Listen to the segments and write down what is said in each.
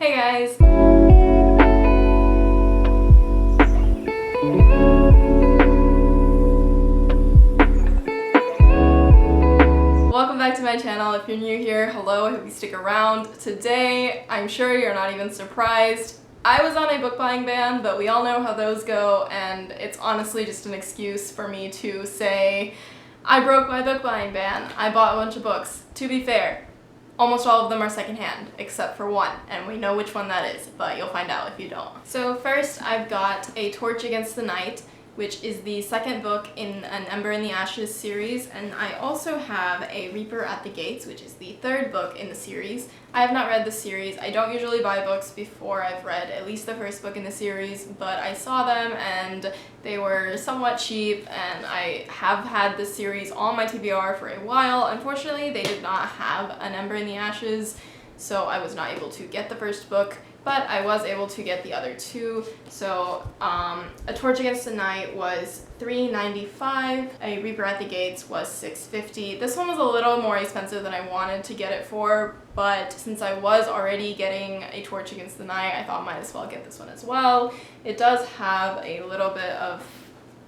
Hey guys! Welcome back to my channel. If you're new here, hello, I hope you stick around. Today, I'm sure you're not even surprised, I was on a book buying ban, but we all know how those go, and it's honestly just an excuse for me to say, I broke my book buying ban. I bought a bunch of books. To be fair, almost all of them are secondhand, except for one, and we know which one that is, but you'll find out if you don't. So first, I've got A Torch Against the Night, which is the second book in an Ember in the Ashes series, and I also have A Reaper at the Gates, which is the third book in the series. I have not read the series. I don't usually buy books before I've read at least the first book in the series, but I saw them and they were somewhat cheap, and I have had this series on my TBR for a while. Unfortunately, they did not have an Ember in the Ashes, so I was not able to get the first book, but I was able to get the other two. So A Torch Against the Night was $3.95, A Reaper at the Gates was $6.50. This one was a little more expensive than I wanted to get it for, but since I was already getting A Torch Against the Night, I thought I might as well get this one as well. It does have a little bit of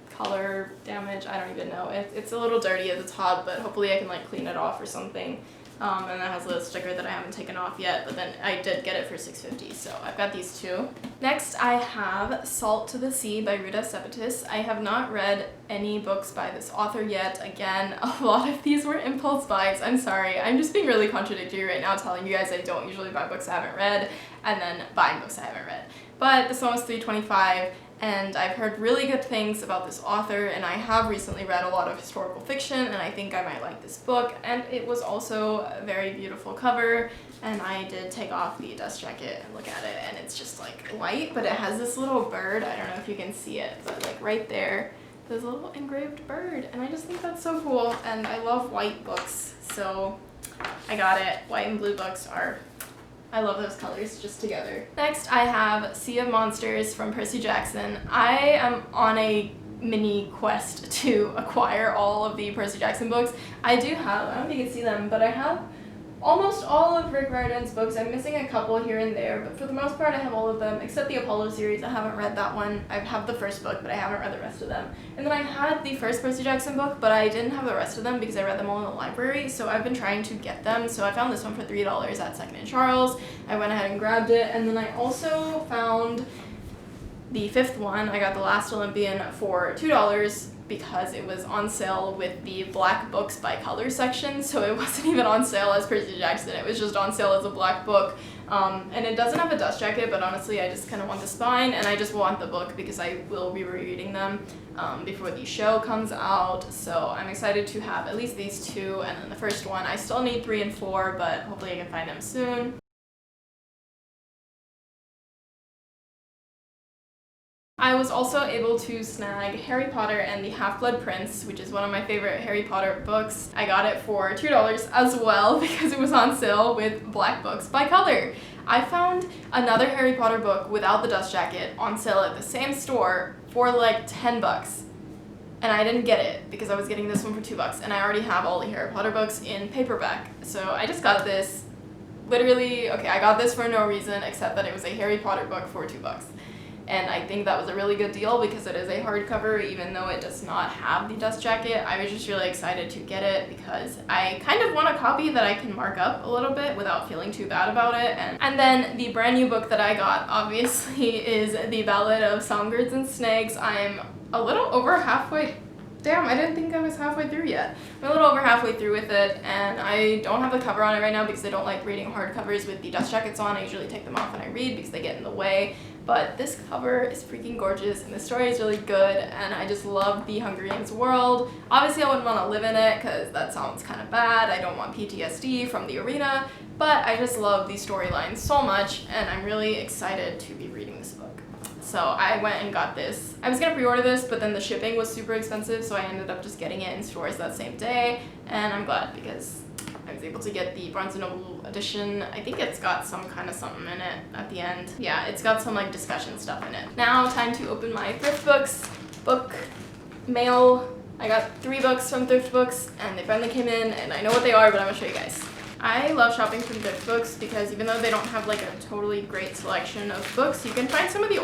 color damage. I don't even know. It's a little dirty at the top, but hopefully I can like clean it off or something. And that has a little sticker that I haven't taken off yet, but then I did get it for $6.50, so I've got these two. Next, I have Salt to the Sea by Ruta Sepetys. I have not read any books by this author yet. Again, a lot of these were impulse buys. I'm sorry. I'm just being really contradictory right now, telling you guys I don't usually buy books I haven't read, and then buying books I haven't read. But this one was $3.25. And I've heard really good things about this author, and I have recently read a lot of historical fiction, and I think I might like this book. And it was also a very beautiful cover, and I did take off the dust jacket and look at it, and it's just like white, but it has this little bird. I don't know if you can see it, but like right there, there's a little engraved bird, and I just think that's so cool, and I love white books, so I got it. White and blue books are, I love those colors just together. Next, I have Sea of Monsters from Percy Jackson. I am on a mini quest to acquire all of the Percy Jackson books. I do have, I don't know if you can see them, but I have almost all of Rick Riordan's books. I'm missing a couple here and there, but for the most part I have all of them, except the Apollo series. I haven't read that one. I have the first book, but I haven't read the rest of them. And then I had the first Percy Jackson book, but I didn't have the rest of them because I read them all in the library, so I've been trying to get them. So I found this one for $3 at Secondhand Charles. I went ahead and grabbed it, and then I also found the fifth one. I got The Last Olympian for $2 because it was on sale with the Black Books by Color section, so it wasn't even on sale as Percy Jackson, it was just on sale as a black book. And it doesn't have a dust jacket, but honestly I just kind of want the spine, and I just want the book because I will be rereading them before the show comes out, so I'm excited to have at least these two, and then the first one. I still need 3 and 4, but hopefully I can find them soon. I was also able to snag Harry Potter and the Half-Blood Prince, which is one of my favorite Harry Potter books. I got it for $2 as well because it was on sale with Black Books by Color. I found another Harry Potter book without the dust jacket on sale at the same store for like $10. And I didn't get it because I was getting this one for $2, and I already have all the Harry Potter books in paperback. So I just got this literally, okay, I got this for no reason except that it was a Harry Potter book for $2. And I think that was a really good deal because it is a hardcover, even though it does not have the dust jacket. I was just really excited to get it because I kind of want a copy that I can mark up a little bit without feeling too bad about it. And then the brand new book that I got, obviously, is The Ballad of Song, and Snakes. I'm a little over halfway. Damn, I didn't think I was halfway through yet. I'm a little over halfway through with it, and I don't have the cover on it right now because I don't like reading hardcovers with the dust jackets on. I usually take them off when I read because they get in the way. But this cover is freaking gorgeous, and the story is really good, and I just love the Hunger Games world. Obviously, I wouldn't want to live in it because that sounds kind of bad. I don't want PTSD from the arena, but I just love the storyline so much, and I'm really excited to be reading this book. So I went and got this. I was gonna pre-order this, but then the shipping was super expensive, so I ended up just getting it in stores that same day, and I'm glad because I was able to get the Barnes & Noble edition. I think it's got some kind of something in it at the end. Yeah, it's got some like discussion stuff in it. Now time to open my thrift books book mail. I got 3 books from thrift books, and they finally came in, and I know what they are, but I'm gonna show you guys. I love shopping from thriftbooks because even though they don't have like a totally great selection of books, you can find some of the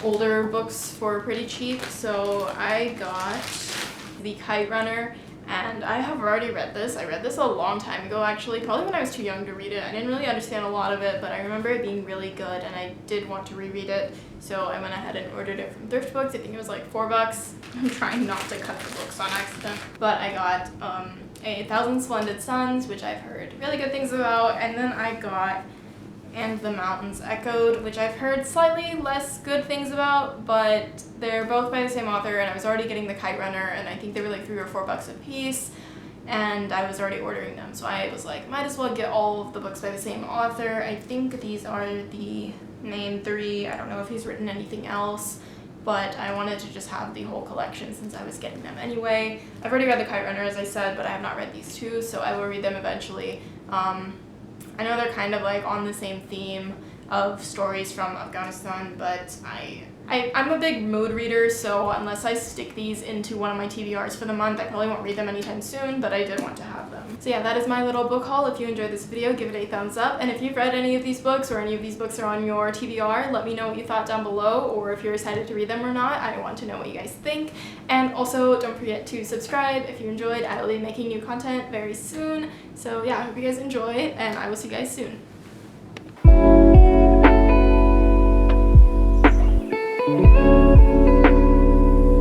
older books for pretty cheap. So I got The Kite Runner, and I have already read this. I read this a long time ago actually, probably when I was too young to read it. I didn't really understand a lot of it, but I remember it being really good and I did want to reread it. So I went ahead and ordered it from thriftbooks. I think it was like $4. I'm trying not to cut the books on accident. But I got A Thousand Splendid Suns, which I've heard really good things about, and then I got And the Mountains Echoed, which I've heard slightly less good things about, but they're both by the same author, and I was already getting The Kite Runner, and I think they were like $3 or $4 a piece, and I was already ordering them, so I was like, might as well get all of the books by the same author. I think these are the main 3. I don't know if he's written anything else, but I wanted to just have the whole collection since I was getting them anyway. I've already read The Kite Runner, as I said, but I have not read these 2, so I will read them eventually. I know they're kind of like on the same theme of stories from Afghanistan, but I'm a big mood reader, so unless I stick these into one of my TBRs for the month, I probably won't read them anytime soon, but I did want to have them. So yeah, that is my little book haul. If you enjoyed this video, give it a thumbs up, and if you've read any of these books or any of these books are on your TBR, let me know what you thought down below, or if you're excited to read them or not. I want to know what you guys think. And also, don't forget to subscribe if you enjoyed. I will be making new content very soon. So yeah, I hope you guys enjoy, and I will see you guys soon.